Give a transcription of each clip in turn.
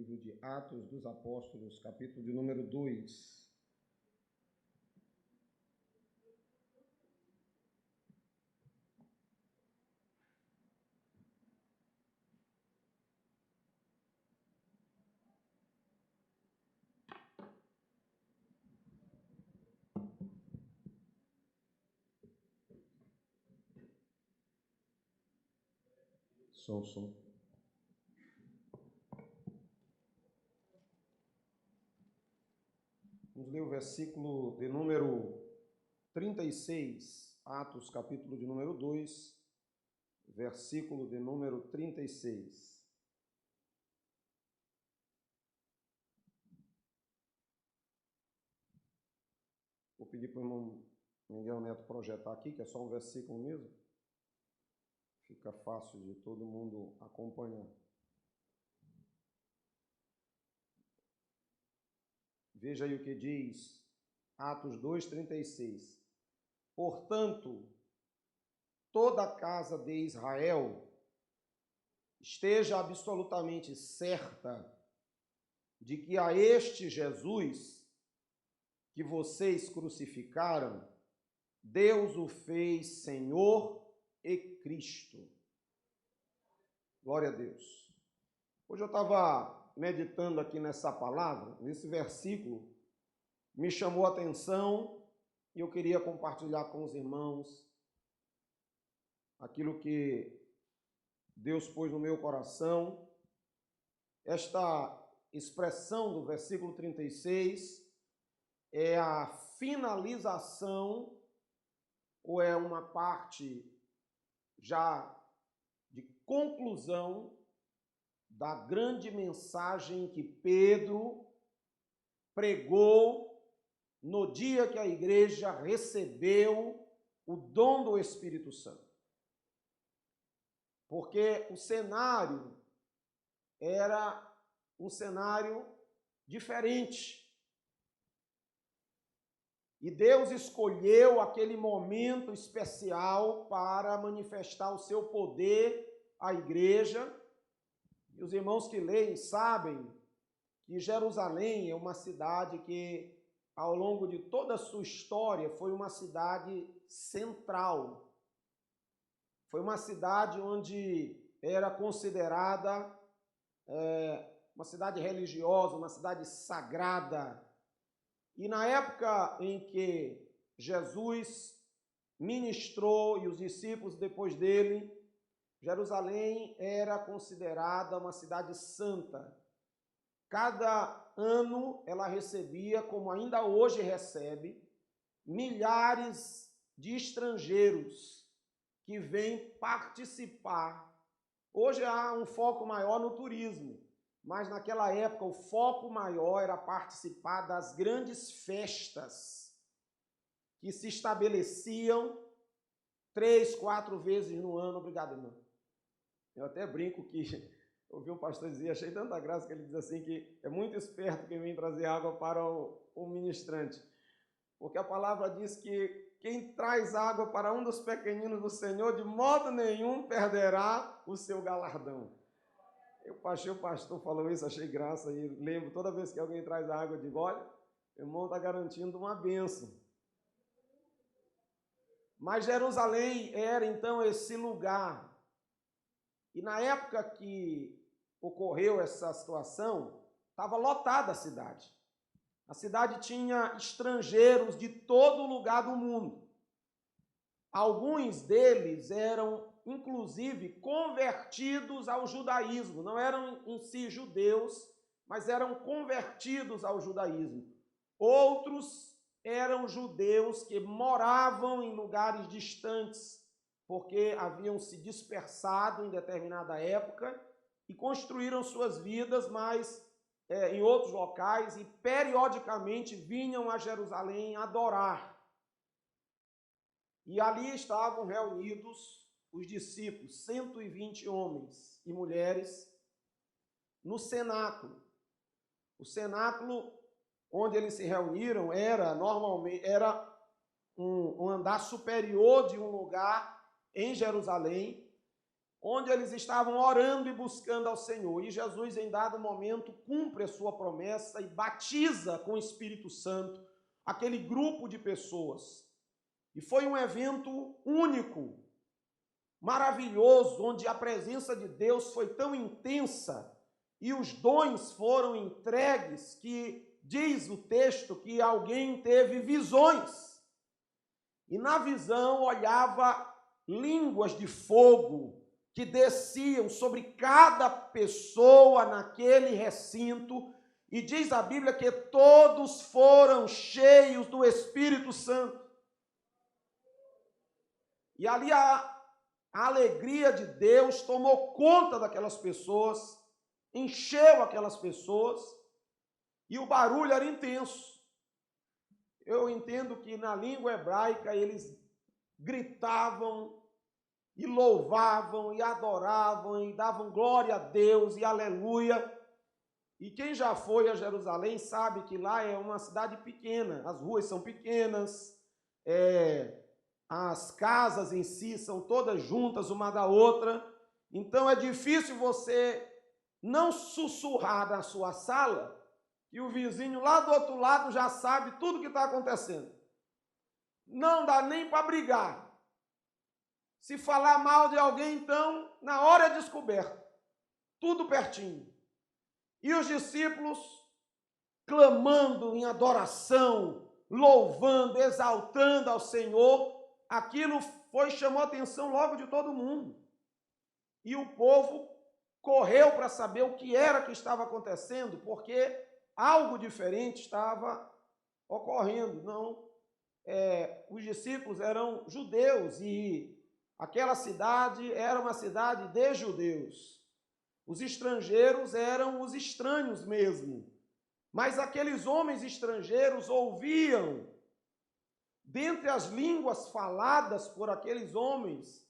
livro de Atos dos Apóstolos, capítulo de número 2. Som. Vamos ler o versículo de número 36, Atos, capítulo de número 2, versículo de número 36. Vou pedir para o irmão Miguel Neto projetar aqui, que é só um versículo mesmo. Fica fácil de todo mundo acompanhar. Veja aí o que diz Atos 2:36. Portanto, toda a casa de Israel esteja absolutamente certa de que a este Jesus que vocês crucificaram, Deus o fez Senhor e Cristo. Glória a Deus. Hoje eu estava meditando aqui nessa palavra, nesse versículo, me chamou a atenção e eu queria compartilhar com os irmãos aquilo que Deus pôs no meu coração. Esta expressão do versículo 36 é a finalização, ou é uma parte já de conclusão da grande mensagem que Pedro pregou no dia que a igreja recebeu o dom do Espírito Santo. Porque o cenário era um cenário diferente. E Deus escolheu aquele momento especial para manifestar o seu poder à igreja. E os irmãos que leem sabem que Jerusalém é uma cidade que, ao longo de toda a sua história, foi uma cidade central. Foi uma cidade onde era considerada uma cidade religiosa, uma cidade sagrada. E na época em que Jesus ministrou e os discípulos depois dele, Jerusalém era considerada uma cidade santa. Cada ano ela recebia, como ainda hoje recebe, milhares de estrangeiros que vêm participar. Hoje há um foco maior no turismo, mas naquela época o foco maior era participar das grandes festas que se estabeleciam 3, 4 vezes no ano. Obrigado, irmão. Eu até brinco que ouvi um pastor dizer, achei tanta graça, que ele diz assim que é muito esperto quem vem trazer água para o ministrante. Porque a palavra diz que quem traz água para um dos pequeninos do Senhor, de modo nenhum perderá o seu galardão. O pastor falou isso, achei graça, e lembro, toda vez que alguém traz água, eu digo, olha, o irmão está garantindo uma bênção. Mas Jerusalém era então esse lugar. E na época que ocorreu essa situação, estava lotada a cidade. A cidade tinha estrangeiros de todo lugar do mundo. Alguns deles eram, inclusive, convertidos ao judaísmo. Não eram em si judeus, mas eram convertidos ao judaísmo. Outros eram judeus que moravam em lugares distantes, porque haviam se dispersado em determinada época e construíram suas vidas, mas em outros locais, e periodicamente vinham a Jerusalém adorar. E ali estavam reunidos os discípulos, 120 homens e mulheres, no cenáculo. O cenáculo onde eles se reuniram era um andar superior de um lugar em Jerusalém, onde eles estavam orando e buscando ao Senhor. E Jesus, em dado momento, cumpre a sua promessa e batiza com o Espírito Santo aquele grupo de pessoas. E foi um evento único, maravilhoso, onde a presença de Deus foi tão intensa e os dons foram entregues que diz o texto que alguém teve visões. E na visão olhava línguas de fogo que desciam sobre cada pessoa naquele recinto, e diz a Bíblia que todos foram cheios do Espírito Santo. E ali a alegria de Deus tomou conta daquelas pessoas, encheu aquelas pessoas, e o barulho era intenso. Eu entendo que na língua hebraica eles gritavam, e louvavam, e adoravam, e davam glória a Deus, e aleluia. E quem já foi a Jerusalém sabe que lá é uma cidade pequena, as ruas são pequenas, as casas em si são todas juntas uma da outra, então é difícil você não sussurrar na sua sala, e o vizinho lá do outro lado já sabe tudo o que está acontecendo. Não dá nem para brigar. Se falar mal de alguém, então, na hora é descoberto. Tudo pertinho. E os discípulos clamando em adoração, louvando, exaltando ao Senhor, aquilo chamou a atenção logo de todo mundo. E o povo correu para saber o que era que estava acontecendo, porque algo diferente estava ocorrendo. Não, os discípulos eram judeus e aquela cidade era uma cidade de judeus. Os estrangeiros eram os estranhos mesmo. Mas aqueles homens estrangeiros ouviam, dentre as línguas faladas por aqueles homens,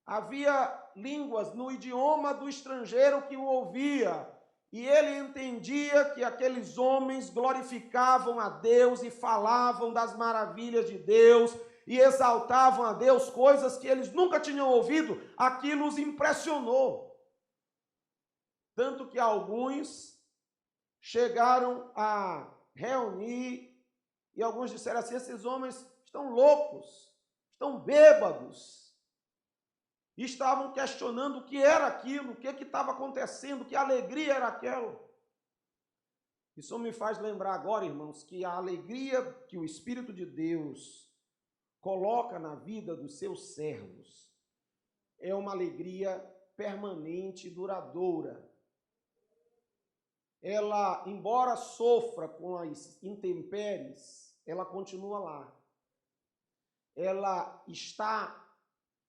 havia línguas no idioma do estrangeiro que o ouvia. E ele entendia que aqueles homens glorificavam a Deus e falavam das maravilhas de Deus, e exaltavam a Deus, coisas que eles nunca tinham ouvido. Aquilo os impressionou. Tanto que alguns chegaram a reunir, e alguns disseram assim: esses homens estão loucos, estão bêbados. E estavam questionando o que era aquilo, o que estava acontecendo, que alegria era aquela. Isso me faz lembrar agora, irmãos, que a alegria que o Espírito de Deus coloca na vida dos seus servos é uma alegria permanente e duradoura. Ela, embora sofra com as intempéries, ela continua lá. Ela está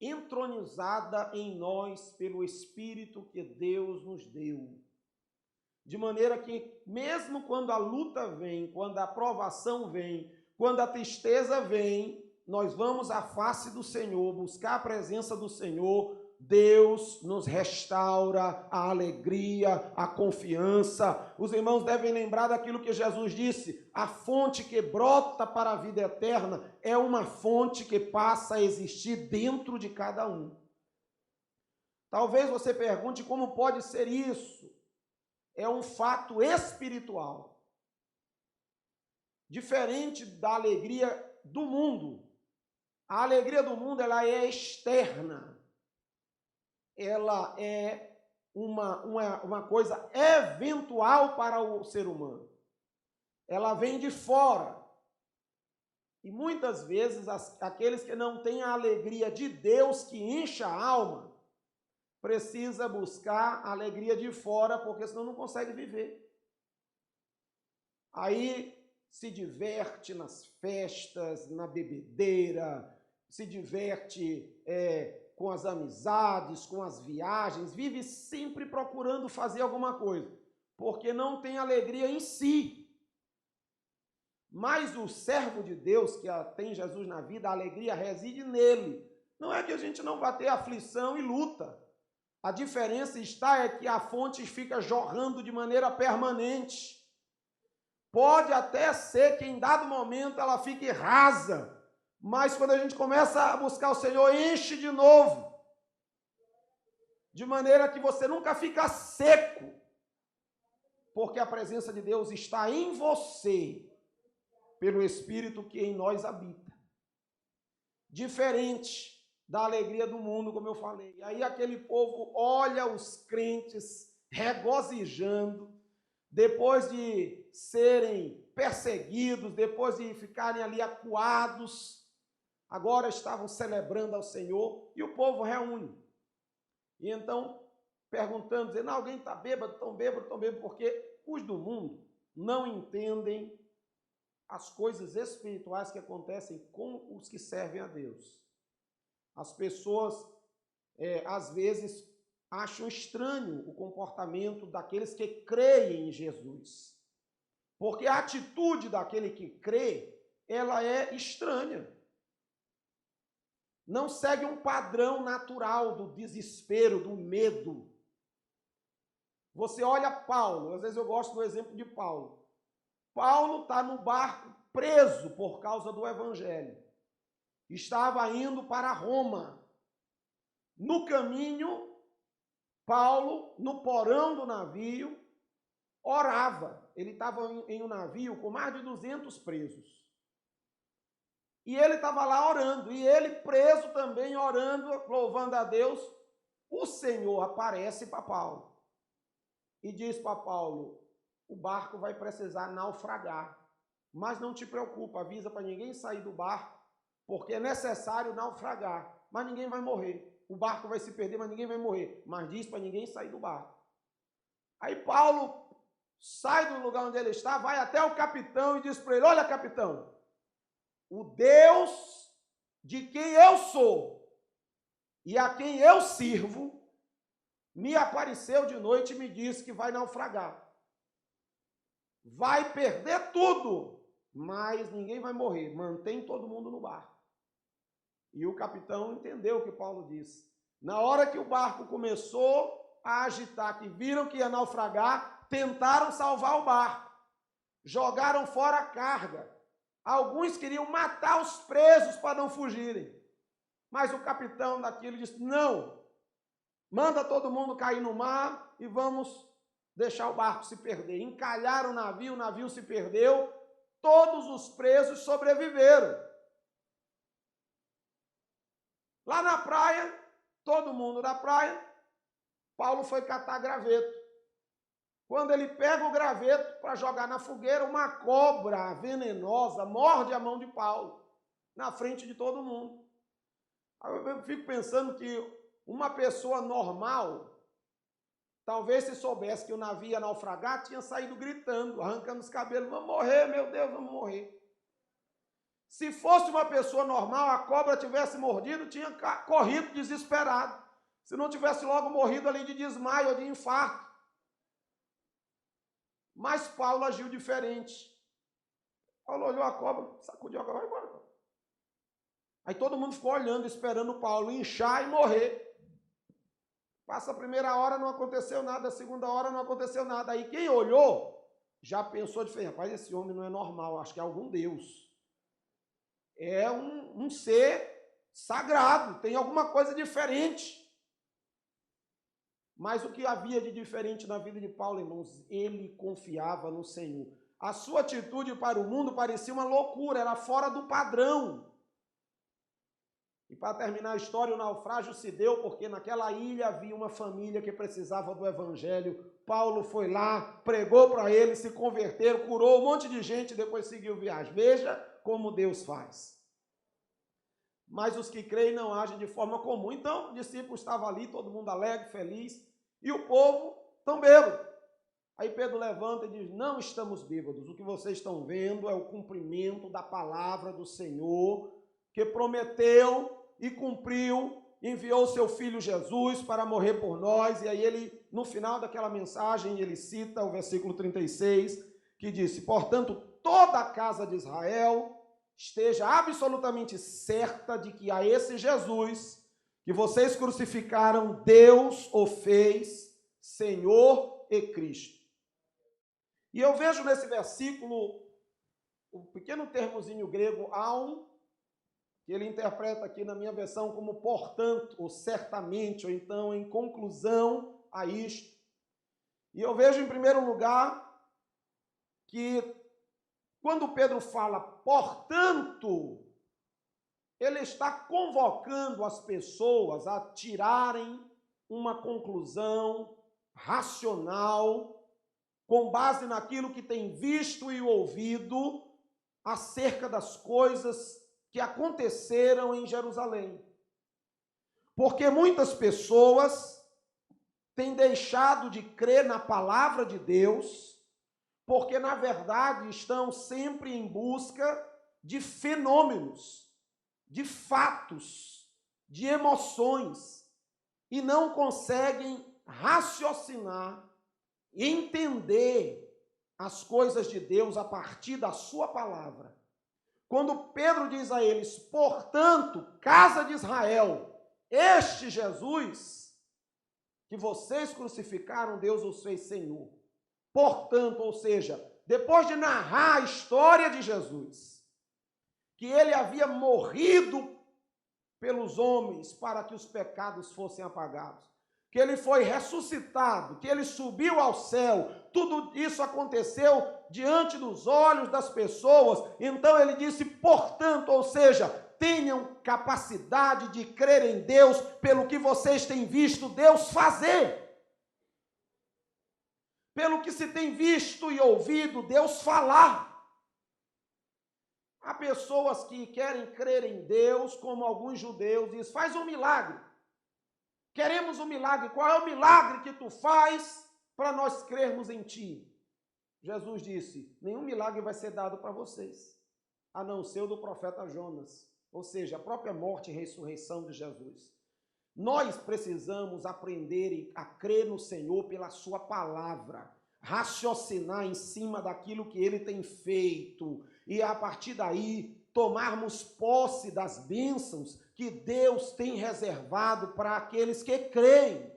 entronizada em nós pelo Espírito que Deus nos deu. De maneira que, mesmo quando a luta vem, quando a provação vem, quando a tristeza vem, nós vamos à face do Senhor, buscar a presença do Senhor. Deus nos restaura a alegria, a confiança. Os irmãos devem lembrar daquilo que Jesus disse: a fonte que brota para a vida eterna é uma fonte que passa a existir dentro de cada um. Talvez você pergunte como pode ser isso. É um fato espiritual. Diferente da alegria do mundo. A alegria do mundo, ela é externa. Ela é uma coisa eventual para o ser humano. Ela vem de fora. E muitas vezes aqueles que não têm a alegria de Deus que enche a alma, precisa buscar a alegria de fora, porque senão não consegue viver. Aí se diverte nas festas, na bebedeira, se diverte com as amizades, com as viagens, vive sempre procurando fazer alguma coisa, porque não tem alegria em si. Mas o servo de Deus, que tem Jesus na vida, a alegria reside nele. Não é que a gente não vai ter aflição e luta. A diferença é que a fonte fica jorrando de maneira permanente. Pode até ser que em dado momento ela fique rasa, mas quando a gente começa a buscar o Senhor, enche de novo. de maneira que você nunca fica seco, porque a presença de Deus está em você, pelo Espírito que em nós habita. Diferente da alegria do mundo, como eu falei. E aí aquele povo olha os crentes regozijando, depois de serem perseguidos, depois de ficarem ali acuados, agora estavam celebrando ao Senhor, e o povo reúne. E então, perguntando, dizendo, alguém está bêbado, tão bêbado, porque os do mundo não entendem as coisas espirituais que acontecem com os que servem a Deus. As pessoas, às vezes, acham estranho o comportamento daqueles que creem em Jesus. Porque a atitude daquele que crê, ela é estranha. Não segue um padrão natural do desespero, do medo. Você olha Paulo, às vezes eu gosto do exemplo de Paulo. Paulo está no barco preso por causa do evangelho. Estava indo para Roma. No caminho, Paulo, no porão do navio, orava. Ele estava em um navio com mais de 200 presos. E ele estava lá orando. E ele preso também, orando, louvando a Deus. O Senhor aparece para Paulo. E diz para Paulo, o barco vai precisar naufragar. Mas não te preocupa, avisa para ninguém sair do barco, porque é necessário naufragar. Mas ninguém vai morrer. O barco vai se perder, mas ninguém vai morrer. Mas diz para ninguém sair do barco. Aí Paulo sai do lugar onde ele está, vai até o capitão e diz para ele, olha, capitão, o Deus de quem eu sou e a quem eu sirvo, me apareceu de noite e me disse que vai naufragar. Vai perder tudo, mas ninguém vai morrer. Mantém todo mundo no barco. E o capitão entendeu o que Paulo disse. Na hora que o barco começou a agitar, que viram que ia naufragar, tentaram salvar o barco. Jogaram fora a carga. Alguns queriam matar os presos para não fugirem. Mas o capitão daquilo disse, não, manda todo mundo cair no mar e vamos deixar o barco se perder. Encalharam o navio se perdeu, todos os presos sobreviveram. Lá na praia, todo mundo na praia, Paulo foi catar graveto. Quando ele pega o graveto para jogar na fogueira, uma cobra venenosa morde a mão de Paulo, na frente de todo mundo. Eu fico pensando que uma pessoa normal, talvez se soubesse que o navio ia naufragar, tinha saído gritando, arrancando os cabelos, vamos morrer, meu Deus, vamos morrer. Se fosse uma pessoa normal, a cobra tivesse mordido, tinha corrido desesperado. Se não tivesse logo morrido ali de desmaio ou de infarto. Mas Paulo agiu diferente. Paulo olhou a cobra, sacudiu a cobra, vai embora. Aí todo mundo ficou olhando, esperando Paulo inchar e morrer. Passa a primeira hora, não aconteceu nada, a segunda hora não aconteceu nada. Aí quem olhou, já pensou diferente. Rapaz, esse homem não é normal, acho que é algum Deus. É um ser sagrado, tem alguma coisa diferente. Mas o que havia de diferente na vida de Paulo, irmãos? Ele confiava no Senhor. A sua atitude para o mundo parecia uma loucura, era fora do padrão. E para terminar a história, o naufrágio se deu porque naquela ilha havia uma família que precisava do evangelho. Paulo foi lá, pregou para eles, se converteram, curou um monte de gente e depois seguiu viagem. Veja como Deus faz. Mas os que creem não agem de forma comum. Então, o discípulo estava ali, todo mundo alegre, feliz, e o povo tão bêbado. Aí Pedro levanta e diz, não estamos bêbados, o que vocês estão vendo é o cumprimento da palavra do Senhor, que prometeu e cumpriu, enviou seu filho Jesus para morrer por nós. E aí ele, no final daquela mensagem, ele cita o versículo 36, que disse, portanto, toda a casa de Israel esteja absolutamente certa de que a esse Jesus que vocês crucificaram, Deus o fez Senhor e Cristo. E eu vejo nesse versículo um pequeno termozinho grego, aun, que que ele interpreta aqui na minha versão como portanto, ou certamente, ou então em conclusão a isto. E eu vejo em primeiro lugar que quando Pedro fala portanto, ele está convocando as pessoas a tirarem uma conclusão racional com base naquilo que tem visto e ouvido acerca das coisas que aconteceram em Jerusalém. Porque muitas pessoas têm deixado de crer na palavra de Deus, porque na verdade estão sempre em busca de fenômenos, de fatos, de emoções, e não conseguem raciocinar, entender as coisas de Deus a partir da sua palavra. Quando Pedro diz a eles, portanto, casa de Israel, este Jesus que vocês crucificaram, Deus os fez Senhor. Portanto, ou seja, depois de narrar a história de Jesus, que ele havia morrido pelos homens para que os pecados fossem apagados, que ele foi ressuscitado, que ele subiu ao céu, tudo isso aconteceu diante dos olhos das pessoas. Então ele disse, portanto, ou seja, tenham capacidade de crer em Deus pelo que vocês têm visto Deus fazer. Pelo que se tem visto e ouvido Deus falar. Há pessoas que querem crer em Deus, como alguns judeus, diz, faz um milagre. Queremos um milagre. Qual é o milagre que tu faz para nós crermos em ti? Jesus disse, nenhum milagre vai ser dado para vocês, a não ser o do profeta Jonas, ou seja, a própria morte e ressurreição de Jesus. Nós precisamos aprender a crer no Senhor pela sua palavra, raciocinar em cima daquilo que ele tem feito e a partir daí tomarmos posse das bênçãos que Deus tem reservado para aqueles que creem.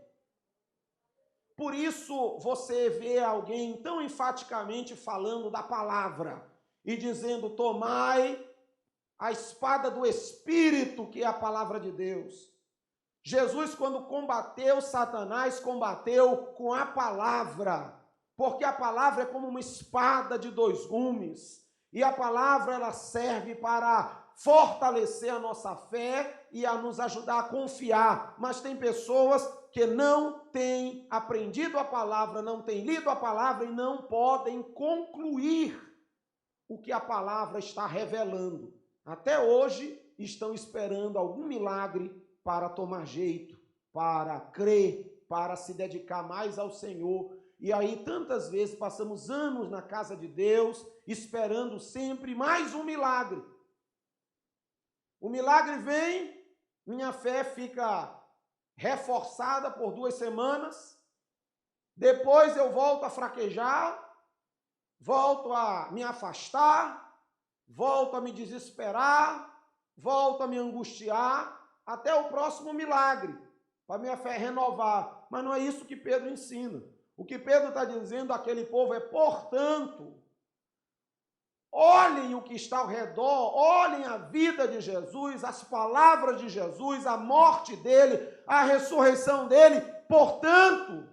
Por isso você vê alguém tão enfaticamente falando da palavra e dizendo, tomai a espada do Espírito, que é a palavra de Deus. Jesus, quando combateu Satanás, combateu com a palavra, porque a palavra é como uma espada de dois gumes, e a palavra ela serve para fortalecer a nossa fé e a nos ajudar a confiar. Mas tem pessoas que não têm aprendido a palavra, não têm lido a palavra e não podem concluir o que a palavra está revelando. Até hoje estão esperando algum milagre para tomar jeito, para crer, para se dedicar mais ao Senhor. E aí tantas vezes passamos anos na casa de Deus, esperando sempre mais um milagre. O milagre vem, minha fé fica reforçada por 2 semanas, depois eu volto a fraquejar, volto a me afastar, volto a me desesperar, volto a me angustiar, até o próximo milagre, para minha fé renovar. Mas não é isso que Pedro ensina. O que Pedro está dizendo àquele povo é, portanto, olhem o que está ao redor, olhem a vida de Jesus, as palavras de Jesus, a morte dele, a ressurreição dele. Portanto,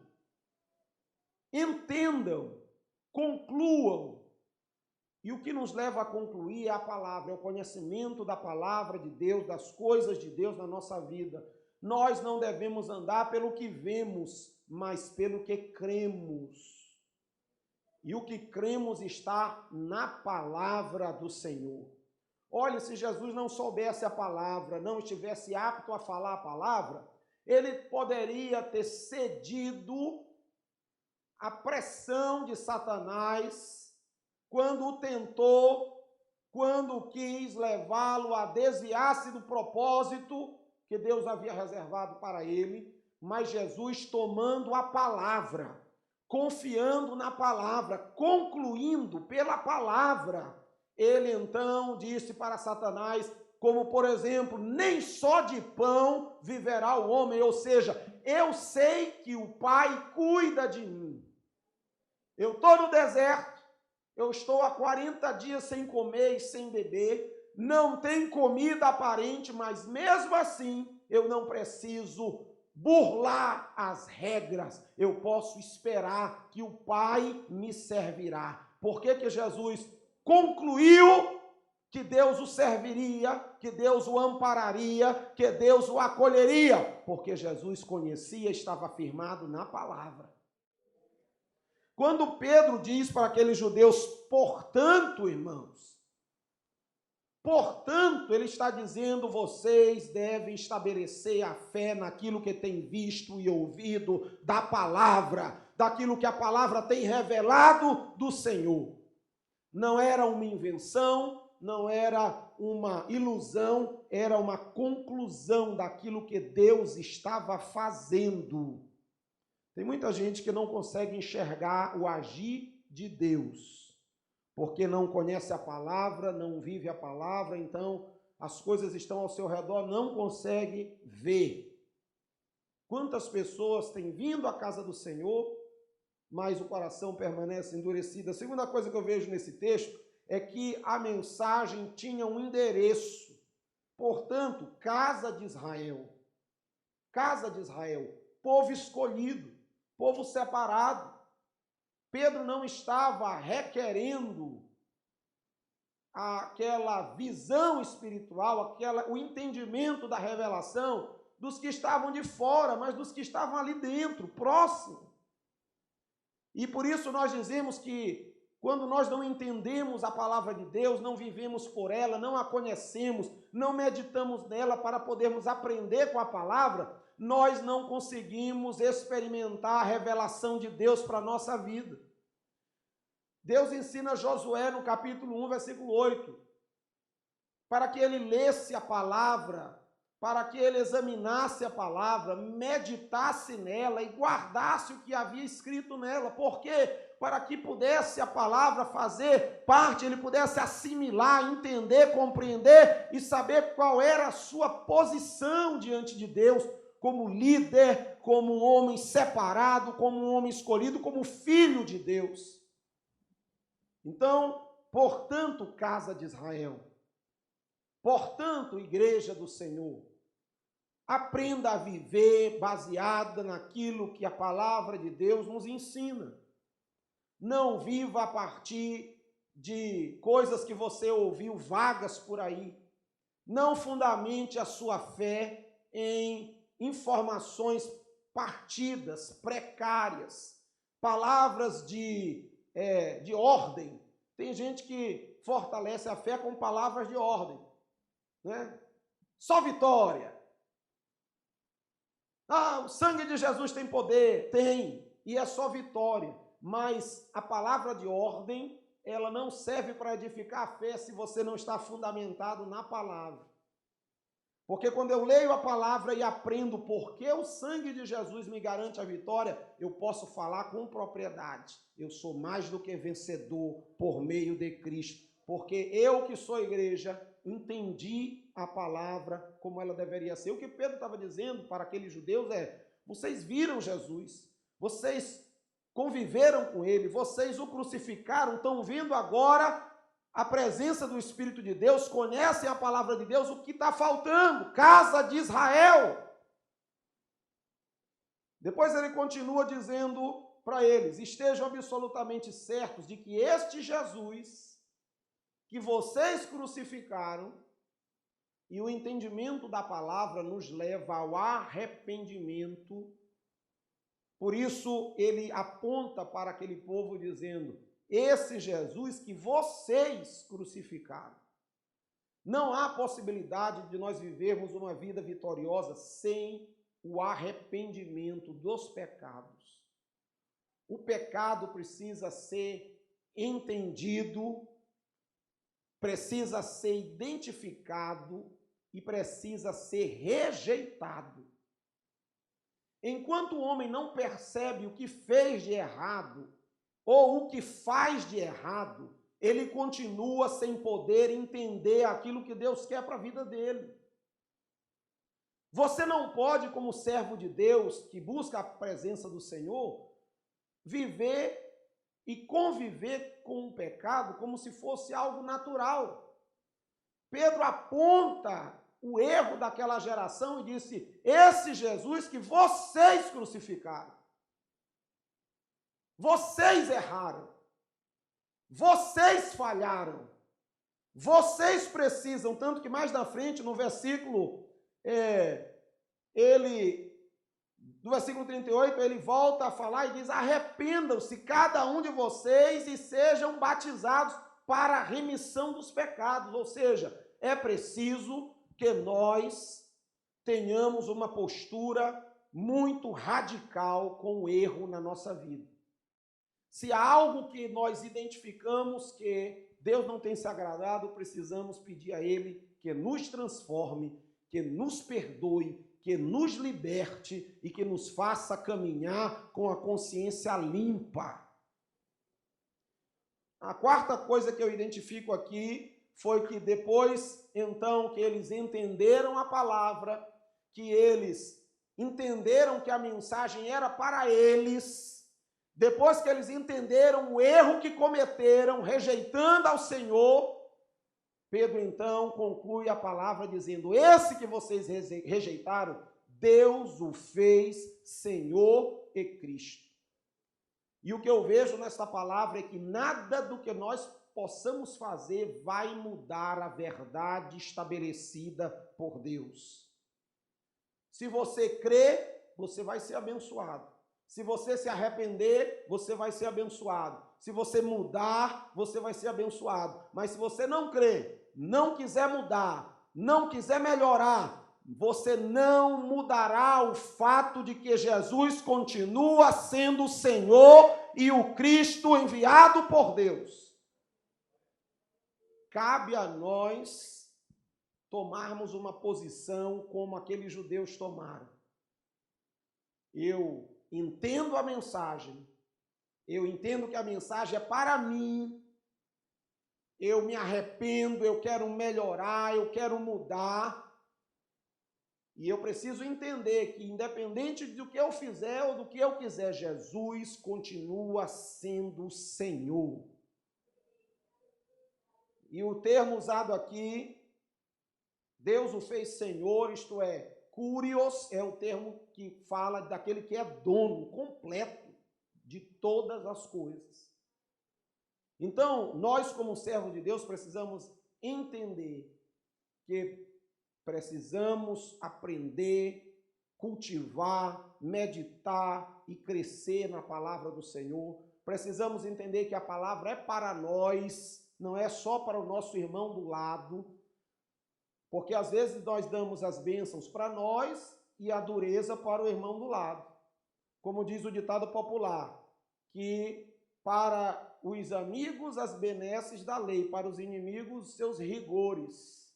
entendam, concluam. E o que nos leva a concluir é a palavra, é o conhecimento da palavra de Deus, das coisas de Deus na nossa vida. Nós não devemos andar pelo que vemos, mas pelo que cremos. E o que cremos está na palavra do Senhor. Olha, se Jesus não soubesse a palavra, não estivesse apto a falar a palavra, ele poderia ter cedido à pressão de Satanás quando o tentou, quando quis levá-lo a desviar-se do propósito que Deus havia reservado para ele, mas Jesus tomando a palavra, confiando na palavra, concluindo pela palavra, ele então disse para Satanás, como por exemplo, nem só de pão viverá o homem, ou seja, eu sei que o Pai cuida de mim. Eu estou no deserto, eu estou há 40 dias sem comer e sem beber, não tem comida aparente, mas mesmo assim eu não preciso burlar as regras. Eu posso esperar que o Pai me servirá. Por que Jesus concluiu que Deus o serviria, que Deus o ampararia, que Deus o acolheria? Porque Jesus conhecia, estava firmado na palavra. Quando Pedro diz para aqueles judeus, portanto, irmãos, portanto, ele está dizendo, vocês devem estabelecer a fé naquilo que tem visto e ouvido da palavra, daquilo que a palavra tem revelado do Senhor. Não era uma invenção, não era uma ilusão, era uma conclusão daquilo que Deus estava fazendo. Tem muita gente que não consegue enxergar o agir de Deus, porque não conhece a palavra, não vive a palavra, então as coisas estão ao seu redor, não consegue ver. Quantas pessoas têm vindo à casa do Senhor, mas o coração permanece endurecido. A segunda coisa que eu vejo nesse texto é que a mensagem tinha um endereço. Portanto, casa de Israel, povo escolhido, povo separado. Pedro não estava requerendo aquela visão espiritual, o entendimento da revelação dos que estavam de fora, mas dos que estavam ali dentro, próximo. E por isso nós dizemos que quando nós não entendemos a palavra de Deus, não vivemos por ela, não a conhecemos, não meditamos nela para podermos aprender com a palavra, nós não conseguimos experimentar a revelação de Deus para a nossa vida. Deus ensina Josué no capítulo 1, versículo 8, para que ele lesse a palavra, para que ele examinasse a palavra, meditasse nela e guardasse o que havia escrito nela. Por quê? Para que pudesse a palavra fazer parte, ele pudesse assimilar, entender, compreender e saber qual era a sua posição diante de Deus, como líder, como um homem separado, como um homem escolhido, como filho de Deus. Então, portanto, casa de Israel, portanto, igreja do Senhor, aprenda a viver baseada naquilo que a palavra de Deus nos ensina. Não viva a partir de coisas que você ouviu vagas por aí. Não fundamente a sua fé em informações partidas, precárias, palavras de ordem. Tem gente que fortalece a fé com palavras de ordem, né? Só vitória. O sangue de Jesus tem poder. Tem, e é só vitória. Mas a palavra de ordem, ela não serve para edificar a fé se você não está fundamentado na palavra. Porque quando eu leio a palavra e aprendo porque o sangue de Jesus me garante a vitória, eu posso falar com propriedade. Eu sou mais do que vencedor por meio de Cristo. Porque eu que sou igreja, entendi a palavra como ela deveria ser. O que Pedro estava dizendo para aqueles judeus é, vocês viram Jesus, vocês conviveram com ele, vocês o crucificaram, estão vendo agora a presença do Espírito de Deus, conhecem a palavra de Deus, o que está faltando? Casa de Israel. Depois ele continua dizendo para eles, estejam absolutamente certos de que este Jesus, que vocês crucificaram, e o entendimento da palavra nos leva ao arrependimento. Por isso ele aponta para aquele povo dizendo, esse Jesus que vocês crucificaram. Não há possibilidade de nós vivermos uma vida vitoriosa sem o arrependimento dos pecados. O pecado precisa ser entendido, precisa ser identificado e precisa ser rejeitado. Enquanto o homem não percebe o que fez de errado, ou o que faz de errado, ele continua sem poder entender aquilo que Deus quer para a vida dele. Você não pode, como servo de Deus, que busca a presença do Senhor, viver e conviver com o pecado como se fosse algo natural. Pedro aponta o erro daquela geração e disse: esse Jesus que vocês crucificaram, vocês erraram, vocês falharam, vocês precisam, tanto que mais na frente, no versículo, no versículo 38, ele volta a falar e diz: arrependam-se cada um de vocês e sejam batizados para a remissão dos pecados. Ou seja, é preciso que nós tenhamos uma postura muito radical com o erro na nossa vida. Se há algo que nós identificamos que Deus não tem se agradado, precisamos pedir a Ele que nos transforme, que nos perdoe, que nos liberte e que nos faça caminhar com a consciência limpa. A quarta coisa que eu identifico aqui foi que depois, então, que eles entenderam a palavra, que eles entenderam que a mensagem era para eles, depois que eles entenderam o erro que cometeram, rejeitando ao Senhor, Pedro, então, conclui a palavra dizendo: esse que vocês rejeitaram, Deus o fez Senhor e Cristo. E o que eu vejo nesta palavra é que nada do que nós possamos fazer vai mudar a verdade estabelecida por Deus. Se você crê, você vai ser abençoado. Se você se arrepender, você vai ser abençoado. Se você mudar, você vai ser abençoado. Mas se você não crer, não quiser mudar, não quiser melhorar, você não mudará o fato de que Jesus continua sendo o Senhor e o Cristo enviado por Deus. Cabe a nós tomarmos uma posição como aqueles judeus tomaram. Eu entendo a mensagem, eu entendo que a mensagem é para mim, eu me arrependo, eu quero melhorar, eu quero mudar, e eu preciso entender que independente do que eu fizer ou do que eu quiser, Jesus continua sendo o Senhor. E o termo usado aqui, Deus o fez Senhor, isto é, Kurios, é o termo que fala daquele que é dono completo de todas as coisas. Então, nós como servos de Deus precisamos entender que precisamos aprender, cultivar, meditar e crescer na palavra do Senhor. Precisamos entender que a palavra é para nós, não é só para o nosso irmão do lado, porque às vezes nós damos as bênçãos para nós e a dureza para o irmão do lado. Como diz o ditado popular, que para os amigos as benesses da lei, para os inimigos seus rigores.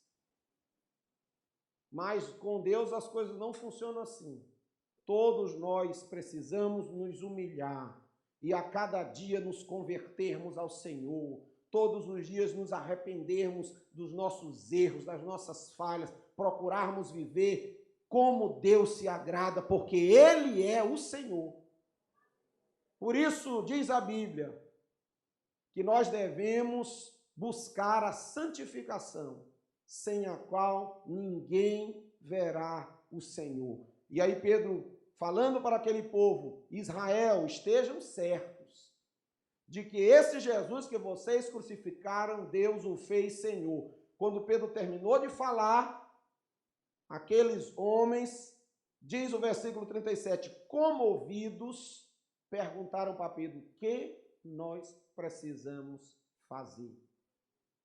Mas com Deus as coisas não funcionam assim. Todos nós precisamos nos humilhar e a cada dia nos convertermos ao Senhor. Todos os dias nos arrependermos dos nossos erros, das nossas falhas, procurarmos viver como Deus se agrada, porque Ele é o Senhor. Por isso diz a Bíblia que nós devemos buscar a santificação, sem a qual ninguém verá o Senhor. E aí Pedro, falando para aquele povo, Israel, estejam certos de que esse Jesus que vocês crucificaram, Deus o fez Senhor. Quando Pedro terminou de falar, aqueles homens, diz o versículo 37, comovidos, perguntaram para Pedro: o que nós precisamos fazer?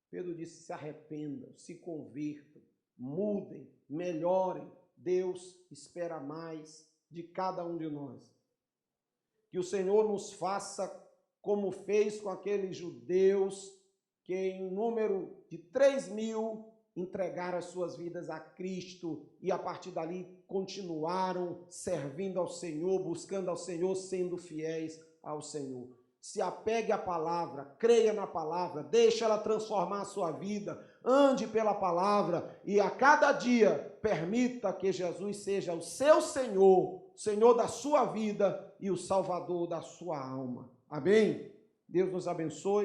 Pedro disse: se arrependam, se convertam, mudem, melhorem. Deus espera mais de cada um de nós. Que o Senhor nos faça como fez com aqueles judeus que em número de 3.000 entregaram as suas vidas a Cristo e a partir dali continuaram servindo ao Senhor, buscando ao Senhor, sendo fiéis ao Senhor. Se apegue à palavra, creia na palavra, deixe ela transformar a sua vida, ande pela palavra e a cada dia permita que Jesus seja o seu Senhor, Senhor da sua vida e o Salvador da sua alma. Amém? Deus nos abençoe.